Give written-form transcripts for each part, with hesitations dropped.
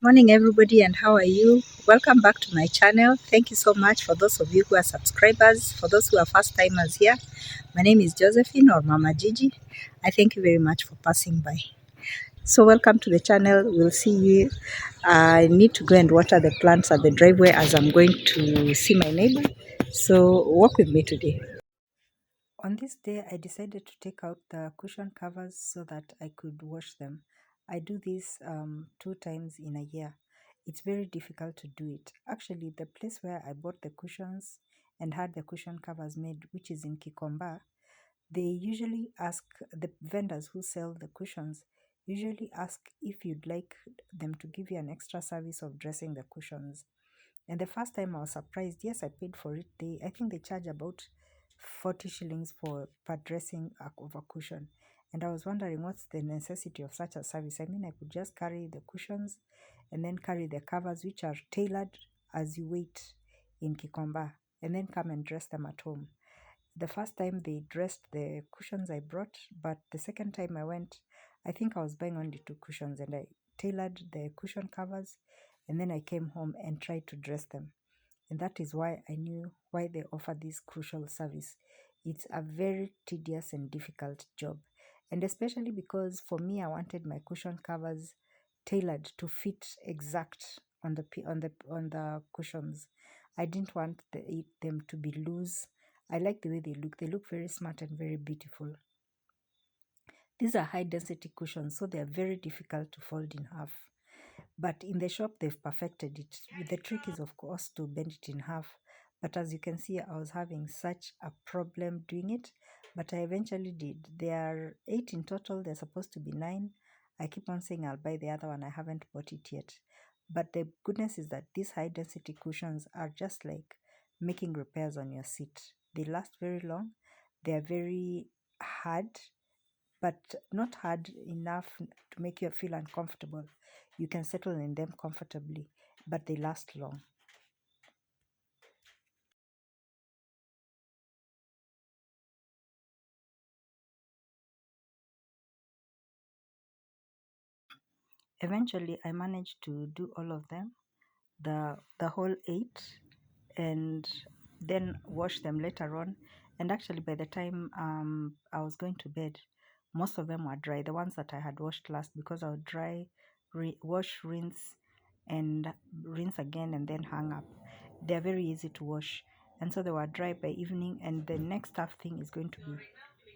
Morning everybody, and how are you? Welcome back to my channel. Thank you so much for those of you who are subscribers. For those who are first timers here, my name is Josephine or Mama Gigi. I thank you very much for passing by. So welcome to the channel. We'll see you. I need to go and water the plants at the driveway as I'm going to see my neighbor. So walk with me today. On this day, I decided to take out the cushion covers so that I could wash them. I do this 2 times in a year. It's very difficult to do it. Actually, the place where I bought the cushions and had the cushion covers made, which is in Kikomba, they usually ask the vendors who sell the cushions usually ask if you'd like them to give you an extra service of dressing the cushions. And the first time I was surprised. Yes, I paid for it. I think they charge about 40 shillings for per dressing of a cushion. And I was wondering what's the necessity of such a service. I mean, I could just carry the cushions and then carry the covers, which are tailored as you wait in Kikomba, and then come and dress them at home. The first time they dressed the cushions I brought, but the second time I went, I think I was buying only 2 cushions and I tailored the cushion covers, and then I came home and tried to dress them. And that is why I knew why they offer this crucial service. It's a very tedious and difficult job. And especially because for me I wanted my cushion covers tailored to fit exact on the cushions. I didn't want them to be loose. I like the way they look. They look very smart and very beautiful. These are high density cushions, so they are very difficult to fold in half. But in the shop, they've perfected it. The trick is, of course, to bend it in half. But as you can see, I was having such a problem doing it. But I eventually did. There are 8 in total. There's supposed to be 9. I keep on saying I'll buy the other one. I haven't bought it yet. But the goodness is that these high density cushions are just like making repairs on your seat. They last very long. They are very hard, but not hard enough to make you feel uncomfortable. You can settle in them comfortably, but they last long. Eventually, I managed to do all of them, the whole 8, and then wash them later on. And actually, by the time I was going to bed, most of them were dry. The ones that I had washed last, because I would dry, wash, rinse, and rinse again, and then hang up. They're very easy to wash, and so they were dry by evening. And the next tough thing is going to be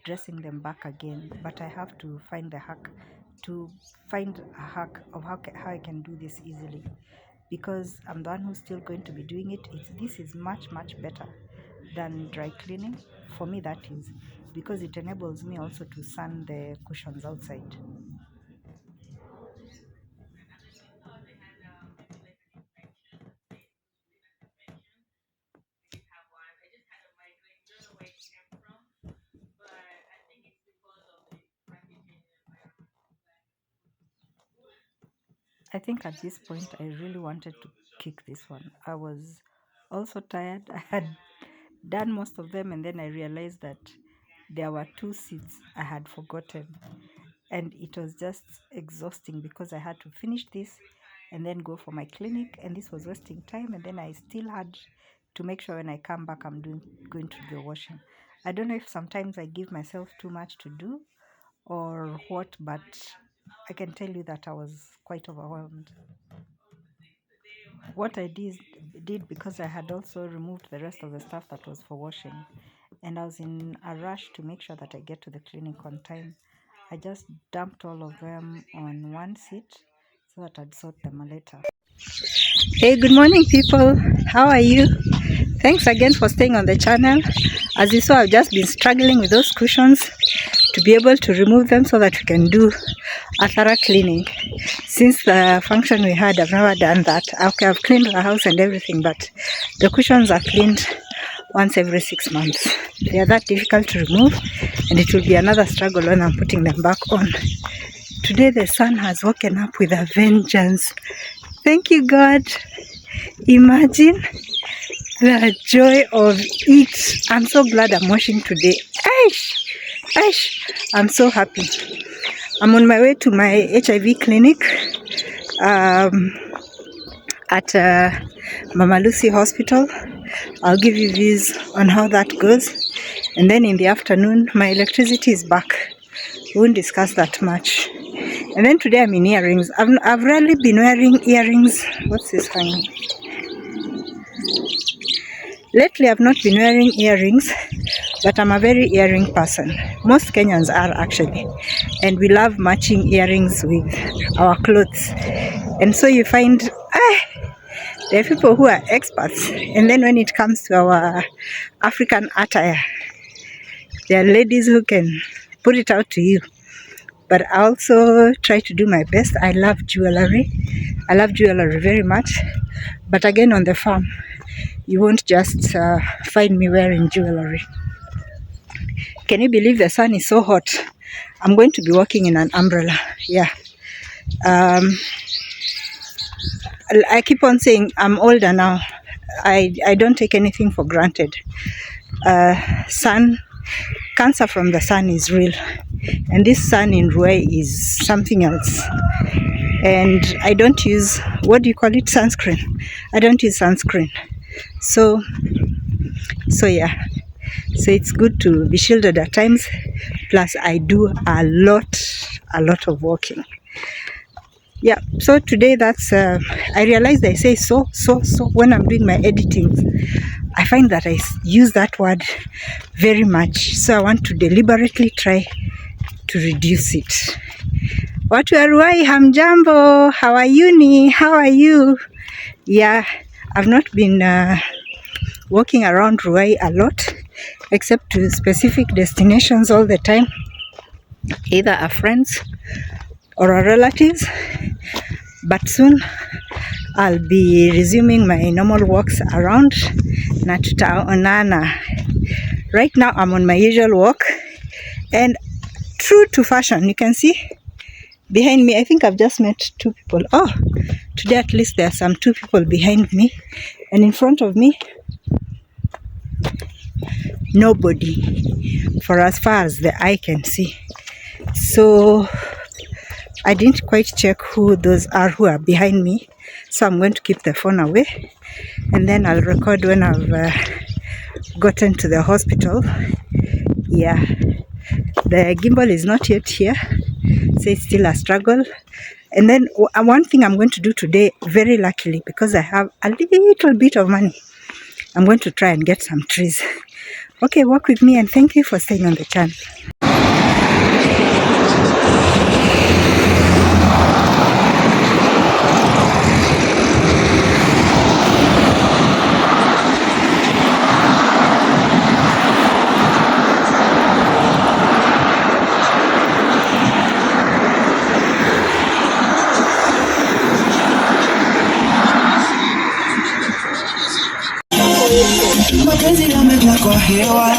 dressing them back again. But I have to find a hack of how I can do this easily, because I'm the one who's still going to be doing it. This is much better than dry cleaning for me. That is because it enables me also to sun the cushions outside. I think at this point I really wanted to kick this one. I was also tired. I had done most of them, and then I realized that there were 2 seats I had forgotten, and it was just exhausting because I had to finish this and then go for my clinic, and this was wasting time, and then I still had to make sure when I come back I'm going to do the washing. I don't know if sometimes I give myself too much to do or what, but I can tell you that I was quite overwhelmed. What I did because I had also removed the rest of the stuff that was for washing, and I was in a rush to make sure that I get to the clinic on time. I just dumped all of them on one seat so that I'd sort them later. Hey, good morning people. How are you? Thanks again for staying on the channel. As you saw, I've just been struggling with those cushions to be able to remove them so that we can do a thorough cleaning. Since the function we had, I've never done that. Okay, I've cleaned the house and everything, but the cushions are cleaned once every 6 months. They are that difficult to remove, and it will be another struggle when I'm putting them back on. Today the sun has woken up with a vengeance. Thank you, God. Imagine the joy of it. I'm so glad I'm washing today. I'm so happy. I'm on my way to my HIV clinic. at Mama Lucy Hospital. I'll give you views on how that goes. And then in the afternoon, my electricity is back. We won't discuss that much. And then today I'm in earrings. I've rarely been wearing earrings. What's this hanging? Lately I've not been wearing earrings, but I'm a very earring person. Most Kenyans are actually. And we love matching earrings with our clothes. And so you find there are people who are experts. And then when it comes to our African attire, there are ladies who can put it out to you. But I also try to do my best. I love jewelry. I love jewelry very much. But again, on the farm, you won't just find me wearing jewelry. Can you believe the sun is so hot? I'm going to be walking in an umbrella. Yeah. I keep on saying I'm older now. I don't take anything for granted. Cancer from the sun is real. And this sun in Ruai is something else. And I don't use, what do you call it? Sunscreen. I don't use sunscreen. So yeah. So it's good to be shielded at times. Plus I do a lot of walking. Yeah, so today that's, I realized I say so when I'm doing my editing. I find that I use that word very much. So I want to deliberately try to reduce it. Watu wa Ruai, hamjambo, how are you? How are you? Yeah, I've not been walking around Ruai a lot, except to specific destinations all the time, either a friends or a relatives. But soon I'll be resuming my normal walks around na tutaonana. Right now I'm on my usual walk, and true to fashion, you can see behind me, I think I've just met two people. Oh, today at least there are some two people behind me, and in front of me, nobody, for as far as the eye can see. So I didn't quite check who those are who are behind me, so I'm going to keep the phone away, and then I'll record when I've gotten to the hospital. Yeah, the gimbal is not yet here, so it's still a struggle. And then one thing I'm going to do today, very luckily, because I have a little bit of money, I'm going to try and get some trees. Okay, walk with me, and thank you for staying on the channel. Mapenzi yamejaa kwa hewa,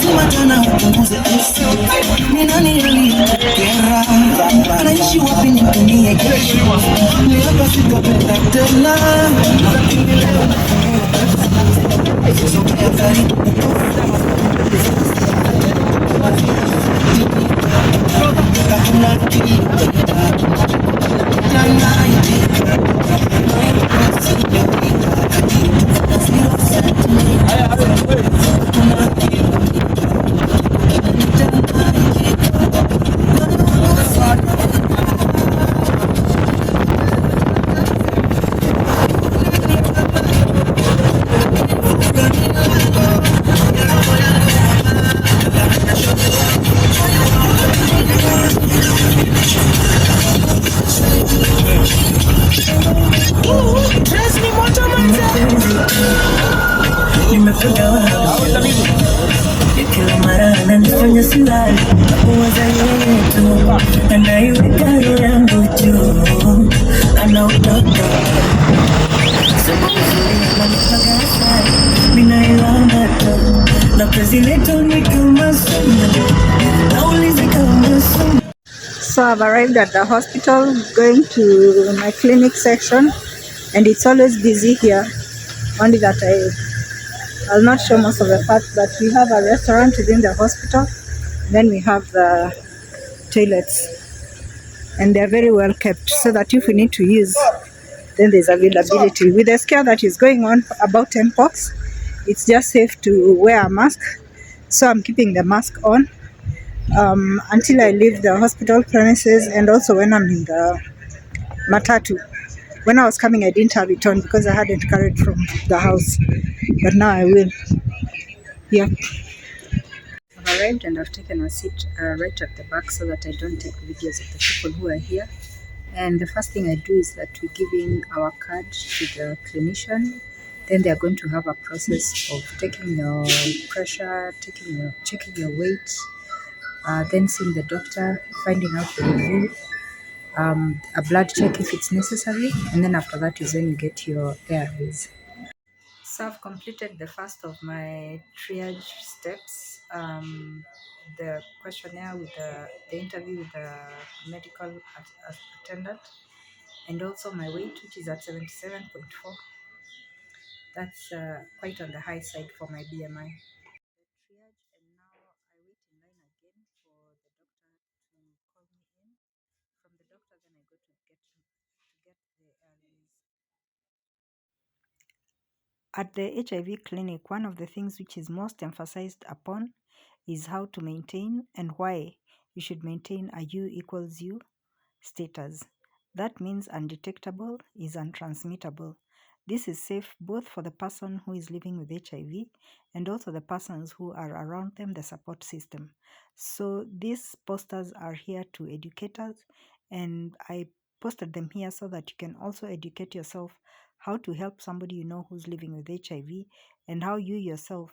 tumatana upunguze esi. Ni nani aliyekera? Anaishi wapi nitumie kesho? Ni hapa sitapenda tena. Sogea karibu. Kila mara ananifanya silali, kuwaza yetu, anaiweka roho yangu juu, ana utoto sema uzuri ananipaka asari, mina ilamba tu, na penzi letu ni kama sumu, naulizi kama sumu. So I've arrived at the hospital, going to my clinic section, and it's always busy here, only that I'll not show most of the parts, but we have a restaurant within the hospital. Then we have the toilets, and they're very well kept, so that if we need to use then there's availability. With the scare that is going on about mpox, it's just safe to wear a mask. So I'm keeping the mask on until I leave the hospital premises, and also when I'm in the matatu. When I was coming, I didn't have it on because I hadn't carried from the house, but now I will. Yeah. I've arrived and I've taken a seat right at the back so that I don't take videos of the people who are here. And the first thing I do is that we give in our card to the clinician. Then they are going to have a process of taking your pressure, checking your weight, then seeing the doctor, finding out the review, a blood check if it's necessary, and then after that is when you get your ARVs. So I've completed the first of my triage steps, the questionnaire with the interview with the medical attendant, and also my weight, which is at 77.4. That's quite on the high side for my BMI. Triage, and now I wait in line again for the doctor to call me in. From the doctor, then I go to get the ARVs. At the HIV clinic, one of the things which is most emphasized upon is how to maintain and why you should maintain a U equals U status. That means undetectable is untransmittable. This is safe both for the person who is living with HIV and also the persons who are around them, the support system. So these posters are here to educate us, and I posted them here so that you can also educate yourself how to help somebody you know who's living with HIV, and how you yourself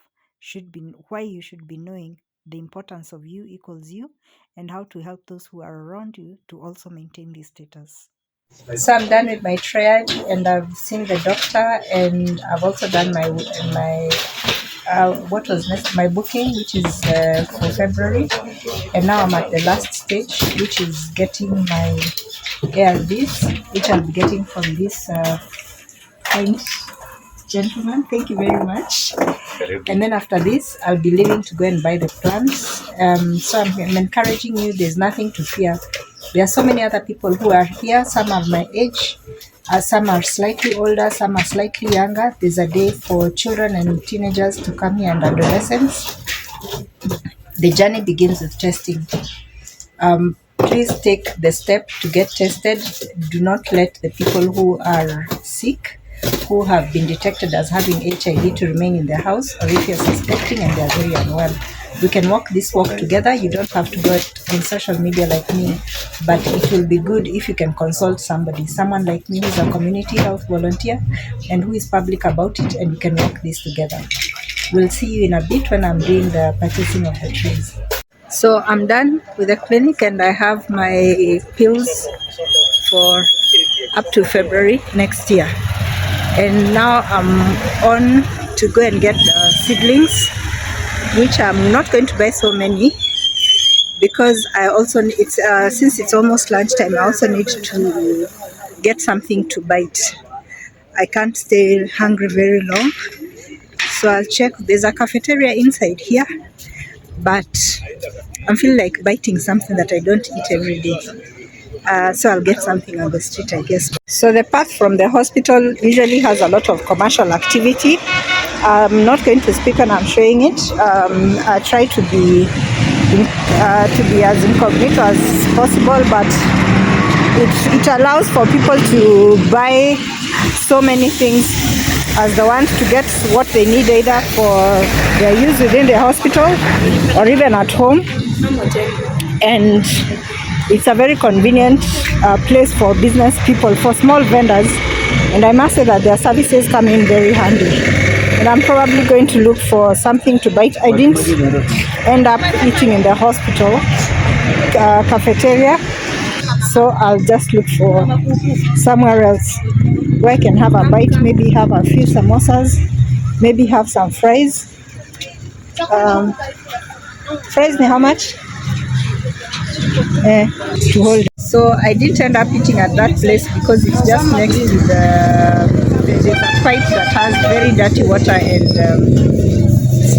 why you should be knowing the importance of U equals U, and how to help those who are around you to also maintain this status. So I'm done with my triage, and I've seen the doctor, and I've also done my what was next, my booking, which is for February, and now I'm at the last stage, which is getting my ARVs, which I'll be getting from this kind gentleman. Thank you very much. And then after this, I'll be leaving to go and buy the plants. So I'm encouraging you, there's nothing to fear. There are so many other people who are here. Some are my age, some are slightly older, some are slightly younger. There's a day for children and teenagers to come here, and adolescents. The journey begins with testing. Please take the step to get tested. Do not let the people who are sick, who have been detected as having HIV, to remain in their house, or if you're suspecting and they're very unwell. We can walk this walk together. You don't have to go on social media like me, but it will be good if you can consult someone like me who's a community health volunteer and who is public about it, and we can walk this together. We'll see you in a bit when I'm doing the purchasing of the trees. So I'm done with the clinic, and I have my pills for up to February next year. And now I'm on to go and get the seedlings, which I'm not going to buy so many because I also since it's almost lunchtime, I also need to get something to bite. I can't stay hungry very long, so I'll check. There's a cafeteria inside here, but I'm feeling like biting something that I don't eat every day. So I'll get something on the street, I guess. So the path from the hospital usually has a lot of commercial activity. I'm not going to speak when I'm showing it. I try to be as incognito as possible, but it allows for people to buy so many things as they want to get what they need, either for their use within the hospital or even at home. And it's a very convenient place for business people, for small vendors, and I must say that their services come in very handy. And I'm probably going to look for something to bite. I didn't end up eating in the hospital cafeteria, so I'll just look for somewhere else where I can have a bite, maybe have a few samosas, maybe have some fries. Fries, how much? To hold. So I didn't end up eating at that place because it's just next to there's a pipe that has very dirty water, and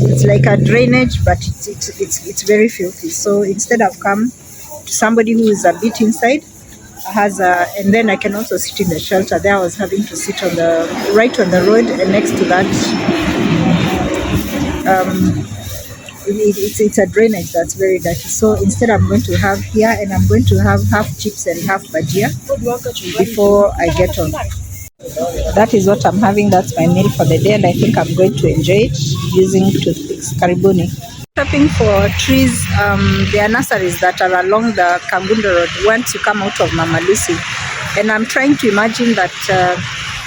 it's like a drainage, but it's very filthy. So instead I've come to somebody who is a bit inside. has a, and then I can also sit in the shelter. There I was having to sit on the right on the road, and next to that it's a drainage that's very dirty. So instead I'm going to have here, and I'm going to have half chips and half bajia before I get on. That is what I'm having. That's my meal for the day, and I think I'm going to enjoy it using toothpicks. Karibuni. Shopping for trees. There are nurseries that are along the Kangundo Road once you come out of Mama Lucy, and I'm trying to imagine that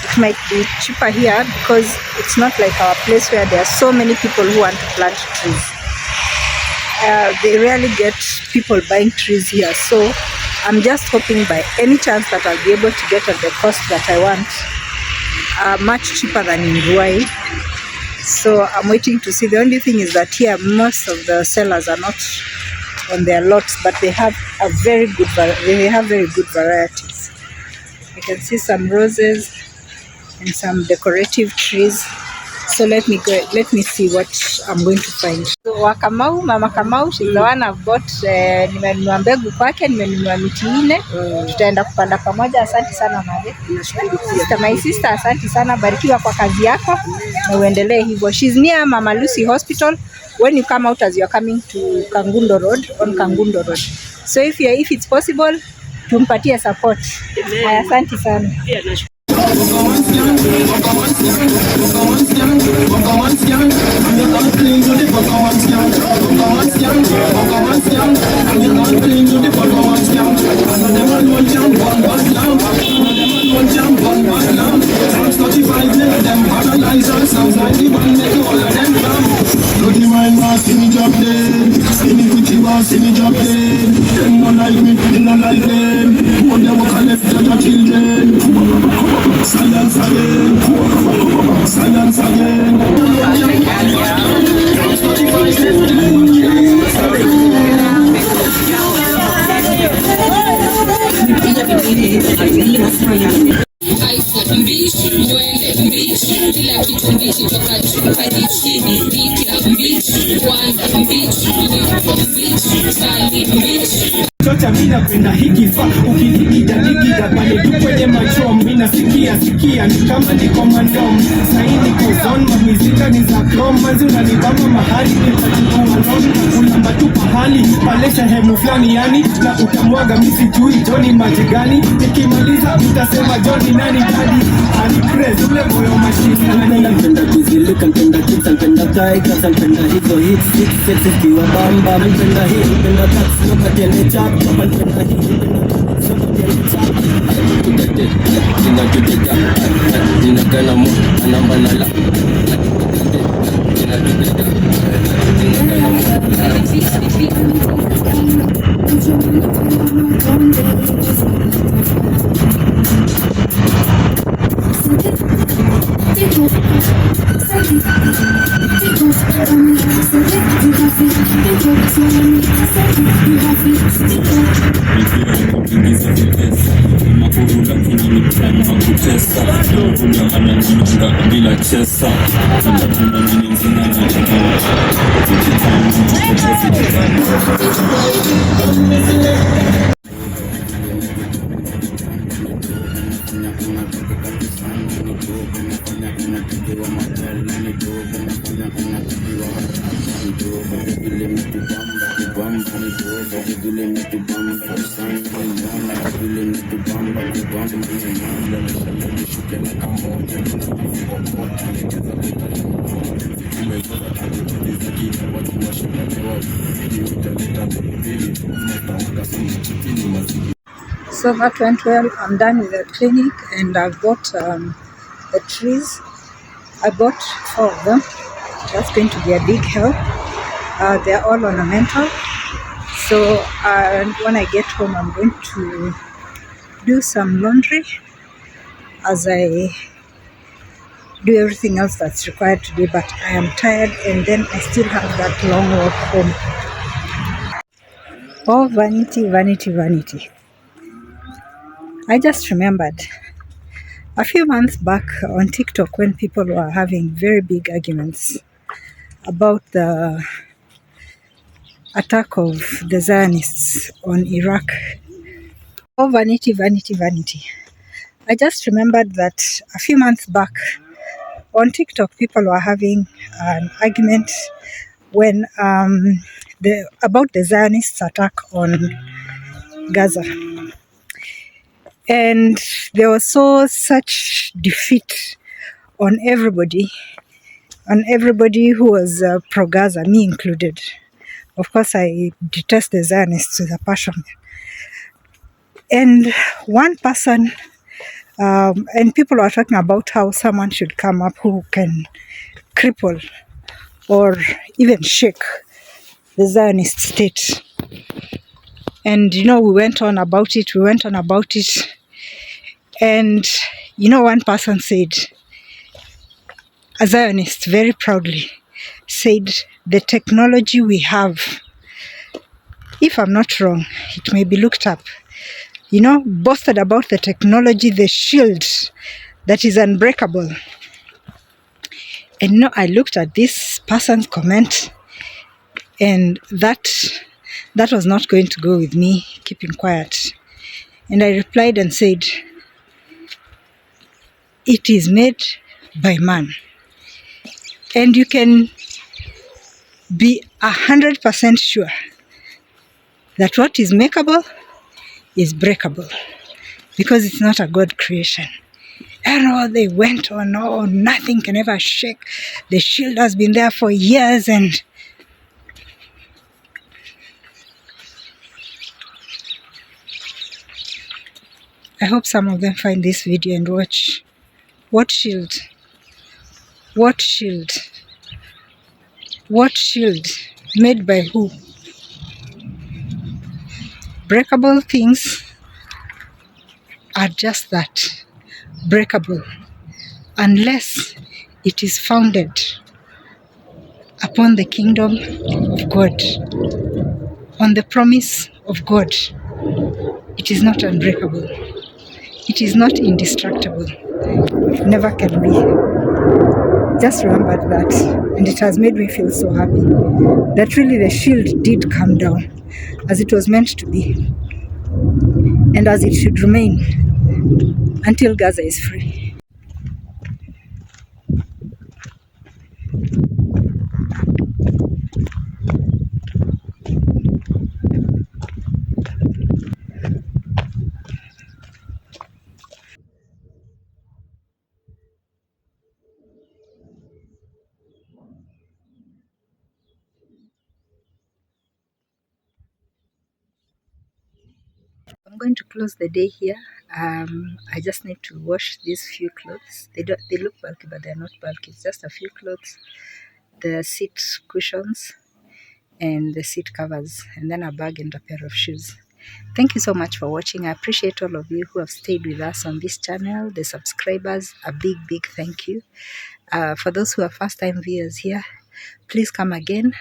it might be cheaper here because it's not like our place where there are so many people who want to plant trees. They rarely get people buying trees here, so I'm just hoping by any chance that I'll be able to get at the cost that I want, much cheaper than in Ruai. So I'm waiting to see. The only thing is that here most of the sellers are not on their lots, but they have a very good varieties. I can see some roses and some decorative trees. So let me see what I'm going to find. So Wakamau, Mama Kamau, she's the one I've got. Nimenunua mbegu kwake, nimenunua miti 4. Tutaenda kupanda pamoja. Asante sana mama. My sister, asante sana, barikiwa kwa kazi yako na uendelee hivyo. She's near Mama Lucy Hospital when you come out as you're coming to Kangundo Road, on Kangundo Road. So if it's possible, tumpatie support. Asante sana. Silence again. Chocha mina kwenda hikifa ukidigida pale tu kwenye machom mina sikia ni kama niko mandom saini kozon mamizika ni za krom manzi unanibamba mahali nitachukua lon ulamba tu pahali pale sehemu fulani yani na utamwaga misi jui Johnny majigani nikimaliza utasema Johnny nani dadi ani crazy ule moyo machini napenda kuzilika napenda kids napenda tigers napenda hizo hits sexy kiwa bamba napenda hii napenda tax nobody any chap napenda hii ninakana mo anamba nala bila chesa So that went well. I'm done with the clinic, and I've got the trees. I bought 4 of them. That's going to be a big help. They're all ornamental. So when I get home, I'm going to do some laundry as I do everything else that's required today. But I am tired, and then I still have that long walk home. Oh, vanity, vanity, vanity. I just remembered a few months back on TikTok when people were having very big arguments about the attack of the Zionists on Iraq. vanity, vanity, vanity. I just remembered that a few months back on TikTok, people were having an argument when about the Zionists' attack on Gaza, and there was such defeat on everybody who was pro Gaza, me included. Of course, I detest the Zionists with a passion. And one person, and people were talking about how someone should come up who can cripple or even shake the Zionist state. And we went on about it, and one person said, a Zionist very proudly said, the technology we have, if I'm not wrong, it may be looked up, boasted about the technology, the shield that is unbreakable. And I looked at this person's comment, and that was not going to go with me keeping quiet. And I replied and said, it is made by man. And you can be 100% sure that what is makeable is breakable, because it's not a God creation. And they went on, nothing can ever shake. The shield has been there for years, and I hope some of them find this video and watch. What shield? What shield? What shield? Made by who? Breakable things are just that, breakable, unless it is founded upon the kingdom of God, on the promise of God. It is not unbreakable. It is not indestructible. It never can be. Just remembered that, and it has made me feel so happy that really the shield did come down as it was meant to be, and as it should remain until Gaza is free. I'm going to close the day here. I just need to wash these few clothes. They look bulky, but they're not bulky. It's just a few clothes, the seat cushions and the seat covers, and then a bag and a pair of shoes. Thank you so much for watching. I appreciate all of you who have stayed with us on this channel, the subscribers. A big thank you. For those who are first-time viewers here, please come again,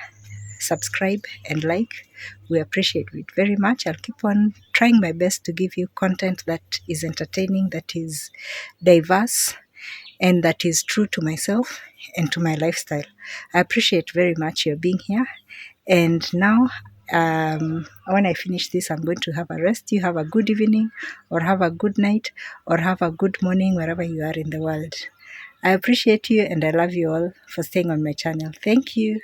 subscribe and like. We appreciate it very much. I'll keep on trying my best to give you content that is entertaining, that is diverse, and that is true to myself and to my lifestyle. I appreciate very much your being here. And now, when I finish this, I'm going to have a rest. You have a good evening, or have a good night, or have a good morning wherever you are in the world. I appreciate you, and I love you all for staying on my channel. Thank you.